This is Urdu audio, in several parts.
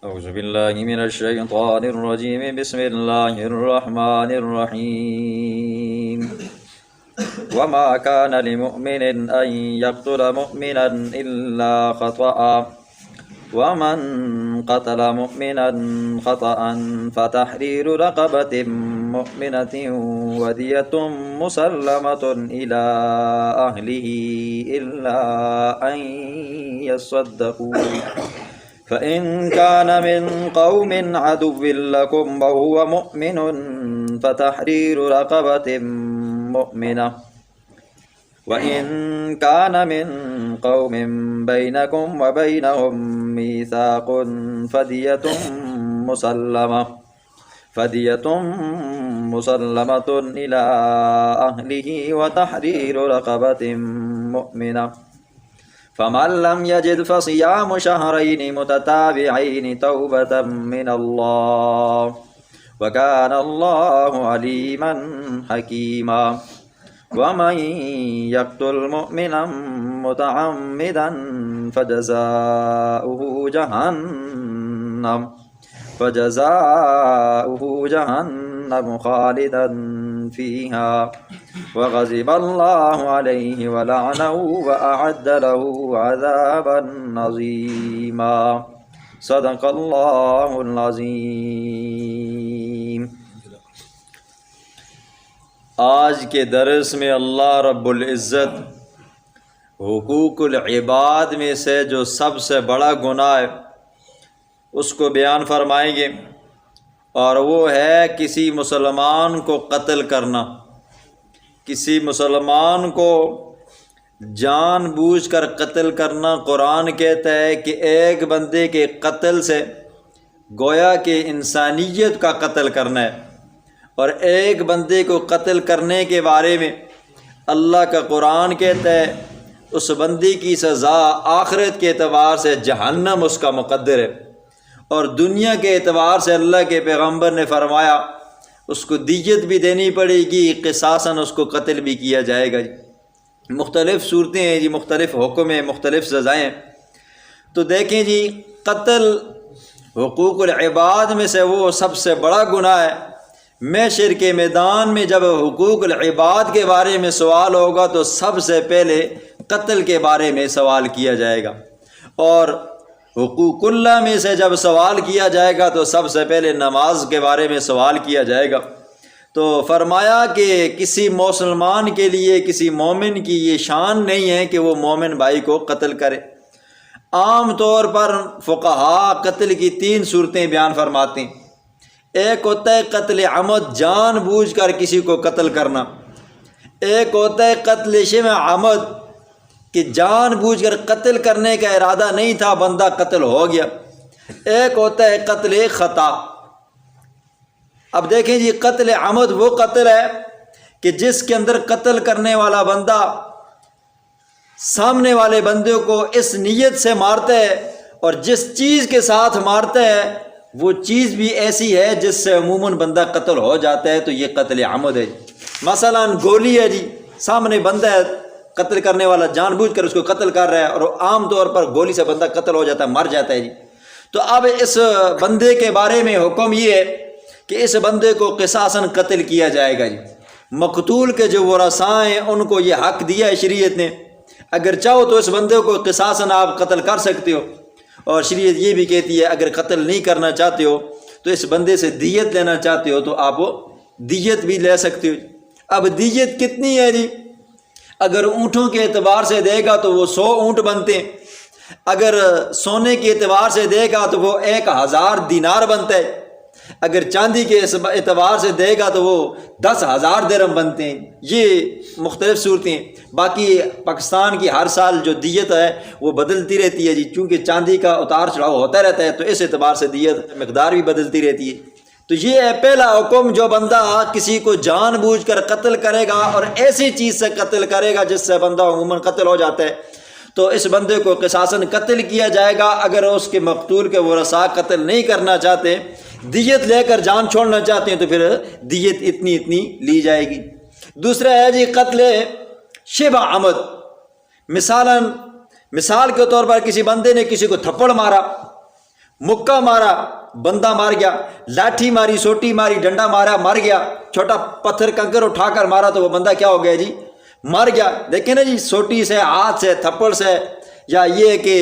أعوذ بالله من الشيطان الرجيم بسم الله الرحمن الرحيم وما كان لمؤمن أن يقتل مؤمنا إلا خطأ ومن قتل مؤمنا خطأ فتحرير رقبة مؤمنة ودية مسلمة إلى أهله إلا أن يصدقوا فإن كان من قوم عدو لكم وهو مؤمن فتحرير رقبة مؤمنة وإن كان من قوم بينكم وبينهم ميثاق فدية مسلمة إلى أهله وتحرير رقبة مؤمنة فمن لم يجد فصيام شهرين متتابعين توبة من الله وكان الله عليما حكيما ومن يقتل مؤمنا متعمدا فجزاؤه جهنم خالدا فيها وغضب الله عليه ولعنه وأعد له عذابا عظيما صدق اللہ العظیم۔ آج کے درس میں اللہ رب العزت حقوق العباد میں سے جو سب سے بڑا گناہ ہے اس کو بیان فرمائیں گے، اور وہ ہے کسی مسلمان کو قتل کرنا۔ کسی مسلمان کو جان بوجھ کر قتل کرنا۔ قرآن کہتا ہے کہ ایک بندے کے قتل سے گویا کہ انسانیت کا قتل کرنا ہے، اور ایک بندے کو قتل کرنے کے بارے میں اللہ کا قرآن کہتا ہے اس بندے کی سزا آخرت کے اعتبار سے جہنم اس کا مقدر ہے، اور دنیا کے اعتبار سے اللہ کے پیغمبر نے فرمایا اس کو دیت بھی دینی پڑے گی، قصاصاً اس کو قتل بھی کیا جائے گا۔ مختلف صورتیں ہیں جی، مختلف حکم ہیں، مختلف سزائیں ہیں۔ تو دیکھیں جی، قتل حقوق العباد میں سے وہ سب سے بڑا گناہ ہے۔ محشر کے میدان میں جب حقوق العباد کے بارے میں سوال ہوگا تو سب سے پہلے قتل کے بارے میں سوال کیا جائے گا، اور حقوق اللہ میں سے جب سوال کیا جائے گا تو سب سے پہلے نماز کے بارے میں سوال کیا جائے گا۔ تو فرمایا کہ کسی مسلمان کے لیے، کسی مومن کی یہ شان نہیں ہے کہ وہ مومن بھائی کو قتل کرے۔ عام طور پر فقہا قتل کی 3 صورتیں بیان فرماتے ہیں۔ ایک ہوتا ہے قتل عمد، جان بوجھ کر کسی کو قتل کرنا۔ ایک ہوتا ہے قتل شبہ عمد، کہ جان بوجھ کر قتل کرنے کا ارادہ نہیں تھا، بندہ قتل ہو گیا۔ ایک ہوتا ہے قتل خطا۔ اب دیکھیں جی، قتل عمد وہ قتل ہے کہ جس کے اندر قتل کرنے والا بندہ سامنے والے بندے کو اس نیت سے مارتا ہے، اور جس چیز کے ساتھ مارتا ہے وہ چیز بھی ایسی ہے جس سے عموماً بندہ قتل ہو جاتا ہے، تو یہ قتل عمد ہے۔ مثلا گولی ہے جی، سامنے بندہ ہے، قتل کرنے والا جان بوجھ کر اس کو قتل کر رہا ہے، اور عام طور پر گولی سے بندہ قتل ہو جاتا ہے، مر جاتا ہے جی۔ تو اب اس بندے کے بارے میں حکم یہ ہے کہ اس بندے کو قصاصاً قتل کیا جائے گا جی۔ مقتول کے جو ورثاء ہیں ان کو یہ حق دیا ہے شریعت نے، اگر چاہو تو اس بندے کو قصاصاً آپ قتل کر سکتے ہو، اور شریعت یہ بھی کہتی ہے اگر قتل نہیں کرنا چاہتے ہو تو اس بندے سے دیت لینا چاہتے ہو تو آپ دیت بھی لے سکتے ہو۔ اب دیت کتنی ہے جی؟ اگر اونٹوں کے اعتبار سے دے گا تو وہ 100 اونٹ بنتے ہیں، اگر سونے کے اعتبار سے دے گا تو وہ 1000 دینار بنتا ہے، اگر چاندی کے اعتبار سے دے گا تو وہ 10,000 درہم بنتے ہیں۔ یہ مختلف صورتیں ہیں۔ باقی پاکستان کی ہر سال جو دیت ہے وہ بدلتی رہتی ہے جی، چونکہ چاندی کا اتار چڑھاؤ ہوتا رہتا ہے، تو اس اعتبار سے دیت مقدار بھی بدلتی رہتی ہے۔ تو یہ ہے پہلا حکم، جو بندہ کسی کو جان بوجھ کر قتل کرے گا اور ایسی چیز سے قتل کرے گا جس سے بندہ عموماً قتل ہو جاتا ہے، تو اس بندے کو قصاصاً قتل کیا جائے گا۔ اگر اس کے مقتول کے ورثاء قتل نہیں کرنا چاہتے، دیت لے کر جان چھوڑنا چاہتے ہیں، تو پھر دیت اتنی لی جائے گی۔ دوسرا ہے جی قتل شبہ عمد۔ مثال کے طور پر کسی بندے نے کسی کو تھپڑ مارا، مکہ مارا بندہ مار گیا، لاٹھی ماری، سوٹی ماری، ڈنڈا مارا مر گیا، چھوٹا پتھر کنکر اٹھا کر مارا تو وہ بندہ کیا ہو گیا جی؟ مر گیا۔ دیکھیں نا جی، سوٹی سے، ہاتھ سے، تھپڑ سے، یا یہ کہ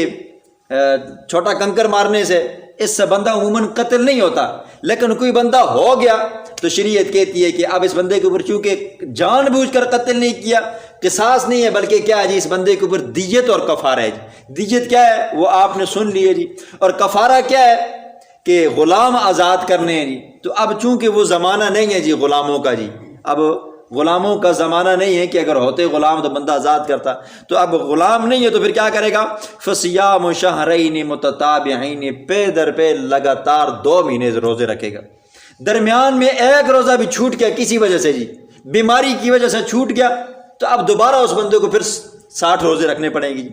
چھوٹا کنکر مارنے سے، اس سے بندہ عموماً قتل نہیں ہوتا، لیکن کوئی بندہ ہو گیا تو شریعت کہتی ہے کہ اب اس بندے کے اوپر چونکہ جان بوجھ کر قتل نہیں کیا، قصاص نہیں ہے، بلکہ کیا ہے جی، اس بندے کے اوپر دیت اور کفارہ ہے جی۔ دیت کیا ہے وہ آپ نے سن لی ہے جی، اور کفارہ کیا ہے کہ غلام آزاد کرنے ہیں جی۔ تو اب چونکہ وہ زمانہ نہیں ہے جی غلاموں کا جی، اب غلاموں کا زمانہ نہیں ہے کہ اگر ہوتے غلام تو بندہ آزاد کرتا، تو اب غلام نہیں ہے تو پھر کیا کرے گا؟ فصیام شہرین متتابعین، پے در پہ لگاتار 2 مہینے روزے رکھے گا۔ درمیان میں ایک روزہ بھی چھوٹ گیا کسی وجہ سے جی، بیماری کی وجہ سے چھوٹ گیا، تو اب دوبارہ اس بندے کو پھر 60 روزے رکھنے پڑیں گے جی۔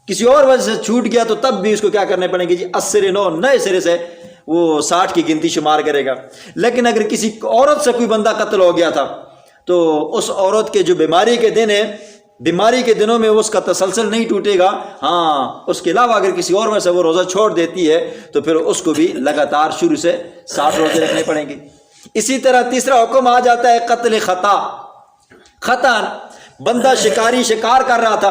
کسی اور وجہ سے چھوٹ گیا تو تب بھی اس کو کیا کرنے پڑیں گے جی؟ 80 9 نئے سرے سے وہ 60 کی گنتی شمار کرے گا۔ لیکن اگر کسی عورت سے کوئی بندہ قتل ہو گیا تھا تو اس عورت کے جو بیماری کے دن ہیں، بیماری کے دنوں میں اس کا تسلسل نہیں ٹوٹے گا، ہاں اس کے علاوہ اگر کسی اور وجہ سے وہ روزہ چھوڑ دیتی ہے تو پھر اس کو بھی لگاتار شروع سے 60 روزے رکھنے پڑیں گے۔ اسی طرح تیسرا حکم آ جاتا ہے قتل خطا۔ خطا، بندہ شکاری شکار کر رہا تھا،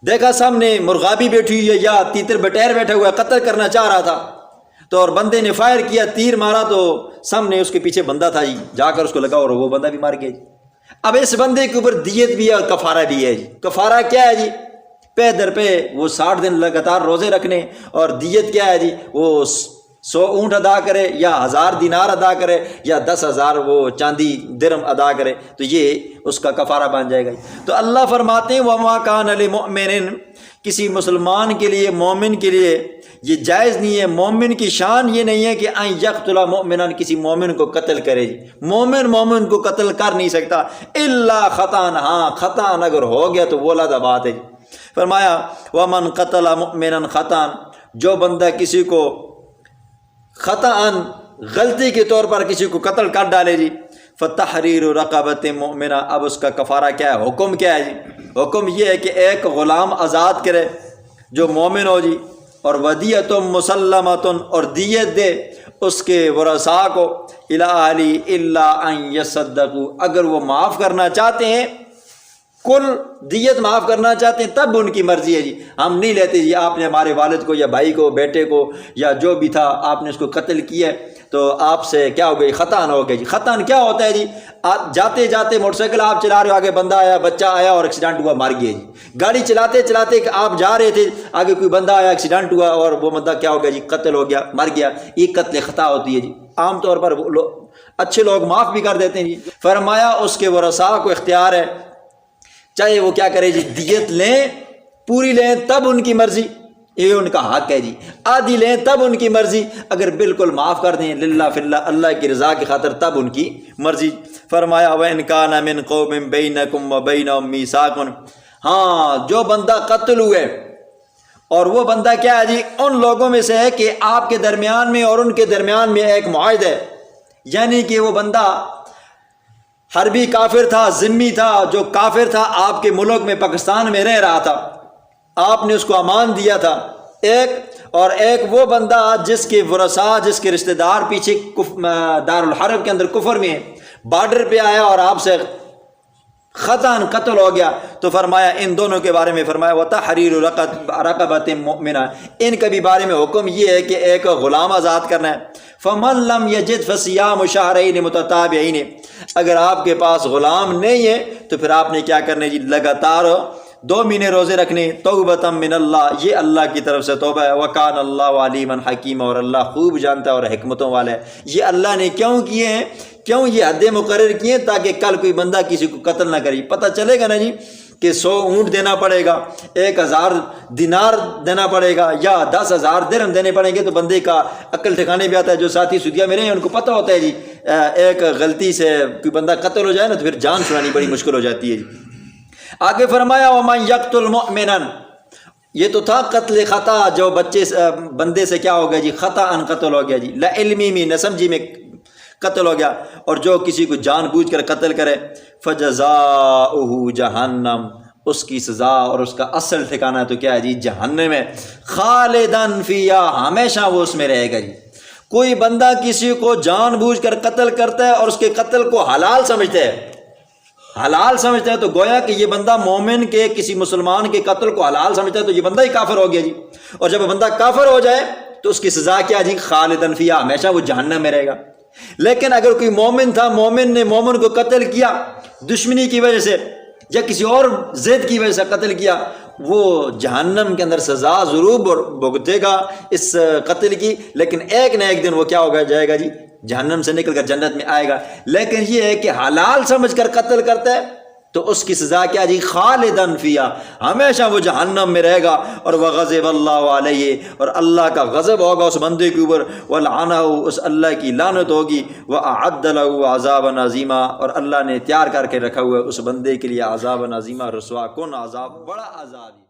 دیکھا سامنے مرغابی بیٹھی ہوئی ہے یا تیتر بٹیر بیٹھا ہوا ہے، قتل کرنا چاہ رہا تھا تو اور بندے نے فائر کیا، تیر مارا تو سامنے اس کے پیچھے بندہ تھا جی، جا کر اس کو لگا اور وہ بندہ بھی مار گیا جی۔ اب اس بندے کے اوپر دیت بھی ہے اور کفارہ بھی ہے جی۔ کفارہ کیا ہے جی؟ پے در پہ وہ 60 دن لگاتار روزے رکھنے، اور دیت کیا ہے جی؟ وہ 100 اونٹ ادا کرے یا 1000 دینار ادا کرے یا 10,000 وہ چاندی درم ادا کرے، تو یہ اس کا کفارہ بن جائے گا۔ تو اللہ فرماتے ہیں وَمَا كَانَ لِمُؤْمِنٍ، کسی مسلمان کے لیے، مومن کے لیے یہ جائز نہیں ہے، مومن کی شان یہ نہیں ہے کہ ان یقتل مؤمنا، کسی مومن کو قتل کرے جی۔ مومن کو قتل کر نہیں سکتا الا خطا، ہاں خطا اگر ہو گیا تو وہ علیحدہ بات ہے جی۔ فرمایا ومن قتل مؤمنا خطا، جو بندہ کسی کو خطا غلطی کے طور پر کسی کو قتل کر ڈالے جی، فتحریر رقبۃ مؤمنہ، اب اس کا کفارہ کیا ہے؟ حکم کیا ہے جی؟ حکم یہ ہے کہ ایک غلام آزاد کرے جو مومن ہو جی، اور ودیۃ مسلمۃ، اور دیت دے اس کے ورثاء کو، الی اہلی الا ان یصدقوا، اگر وہ معاف کرنا چاہتے ہیں، کل دیت معاف کرنا چاہتے ہیں تب ان کی مرضی ہے جی، ہم نہیں لیتے جی۔ آپ نے ہمارے والد کو یا بھائی کو، بیٹے کو یا جو بھی تھا، آپ نے اس کو قتل کیا ہے تو آپ سے کیا ہو گئی؟ خطاً ہو گئی جی۔ خطاً کیا ہوتا ہے جی؟ جاتے جاتے موٹر سائیکل آپ چلا رہے ہو، آگے بندہ آیا، بچہ آیا اور ایکسیڈنٹ ہوا، مار گیا جی۔ گاڑی چلاتے چلاتے آپ جا رہے تھے، آگے کوئی بندہ آیا، ایکسیڈنٹ ہوا اور وہ بندہ کیا ہو گیا جی؟ قتل ہو گیا، مر گیا۔ یہ قتل خطا ہوتی ہے جی۔ عام طور پر اچھے لوگ معاف بھی کر دیتے ہیں جی۔ فرمایا اس کے ورثاء کو اختیار ہے، چاہے وہ کیا کرے جی؟ دیت لیں، پوری لیں تب ان کی مرضی، یہ ان کا حق ہے جی۔ آدھی لیں تب ان کی مرضی، اگر بالکل معاف کر دیں للہ فی اللہ، اللہ کی رضا کی خاطر، تب ان کی مرضی۔ فرمایا وَإِنْ كَانَ مِنْ قَوْمٍ بَيْنَكُمْ وَبَيْنَهُمْ مِيثَاقٌ، ہاں جو بندہ قتل ہوئے اور وہ بندہ کیا ہے جی؟ ان لوگوں میں سے ہے کہ آپ کے درمیان میں اور ان کے درمیان میں ایک معاہدہ ہے، یعنی کہ وہ بندہ حربی کافر تھا، ذمی تھا، جو کافر تھا آپ کے ملک میں، پاکستان میں رہ رہا تھا، آپ نے اس کو امان دیا تھا ایک، اور ایک وہ بندہ جس کے ورثاء، جس کے رشتہ دار پیچھے دارالحرب کے اندر کفر میں ہیں، بارڈر پہ آیا اور آپ سے خطاً قتل ہو گیا، تو فرمایا ان دونوں کے بارے میں فرمایا وَتَحْرِيرُ رَقَبَةٍ مُؤْمِنَةٍ، ان کے بھی بارے میں حکم یہ ہے کہ ایک غلام آزاد کرنا ہے۔ فَمَن لَمْ يَجِدْ فَصِيَامُ شَهْرَيْنِ مُتَتَابِعَيْنِ، اگر آپ کے پاس غلام نہیں ہے تو پھر آپ نے کیا کرنے جی؟ لگاتار 2 مہینے روزے رکھنے، توبۃ من اللہ، یہ اللہ کی طرف سے توبہ ہے، وَكَانَ اللَّهُ عَلِيمًا حَكِيمًا، اور اللہ خوب جانتا ہے اور حکمتوں والا ہے۔ یہ اللہ نے کیوں کیے ہیں؟ کیوں یہ حدیں مقرر کیے ہیں؟ تاکہ کل کوئی بندہ کسی کو قتل نہ کرے۔ پتہ چلے گا نا جی کہ 100 اونٹ دینا پڑے گا، 1000 دینار دینا پڑے گا یا 10,000 درہم دینے پڑیں گے، تو بندے کا عقل ٹھکانے بھی آتا ہے۔ جو ساتھی سودیا میرے ہیں ان کو پتہ ہوتا ہے جی، ایک غلطی سے کوئی بندہ قتل ہو جائے نا تو پھر جان چھڑانی بڑی مشکل ہو جاتی ہے جی۔ آگے فرمایا وَمَن يَقْتُلْ مُؤْمِنًا، یہ تو تھا قتل خطا، جو بندے سے کیا ہو گیا جی؟ خطا ان قتل ہو گیا جی، لا علمی میں، نہ سمجھی میں قتل ہو گیا، اور جو کسی کو جان بوجھ کر قتل کرے، فَجَزَاؤُهُ جہنم، اس کی سزا اور اس کا اصل ٹھکانہ تو کیا ہے جی؟ جہنم ہے، خالدن فیہا، ہمیشہ وہ اس میں رہے گا جی۔ کوئی بندہ کسی کو جان بوجھ کر قتل کرتا ہے اور اس کے قتل کو حلال سمجھتا ہے تو گویا کہ یہ بندہ مومن کے کسی مسلمان کے قتل کو حلال سمجھتا ہے تو یہ بندہ ہی کافر ہو گیا جی۔ اور جب بندہ کافر ہو جائے تو اس کی سزا کیا جی؟ خالدن فیہا، ہمیشہ وہ جہنم میں رہے گا۔ لیکن اگر کوئی مومن تھا، مومن نے مومن کو قتل کیا دشمنی کی وجہ سے یا کسی اور ضد کی وجہ سے قتل کیا، وہ جہنم کے اندر سزا ضرور بھگتے گا اس قتل کی، لیکن ایک نہ ایک دن وہ کیا ہوگا جائے گا جی؟ جہنم سے نکل کر جنت میں آئے گا۔ لیکن یہ ہے کہ حلال سمجھ کر قتل کرتا ہے تو اس کی سزا کیا جی؟ خالدن فیہا، ہمیشہ وہ جہنم میں رہے گا۔ اور وغضب اللہ علیہ، اور اللہ کا غضب ہوگا اس بندے کے اوپر، ولعنہ، اس اللہ کی لعنت ہوگی، واعد له عذابا عظیما، اور اللہ نے تیار کر کے رکھا ہوا ہے اس بندے کے لیے عذاب عظیمہ، رسوا کن عذاب، بڑا عذاب۔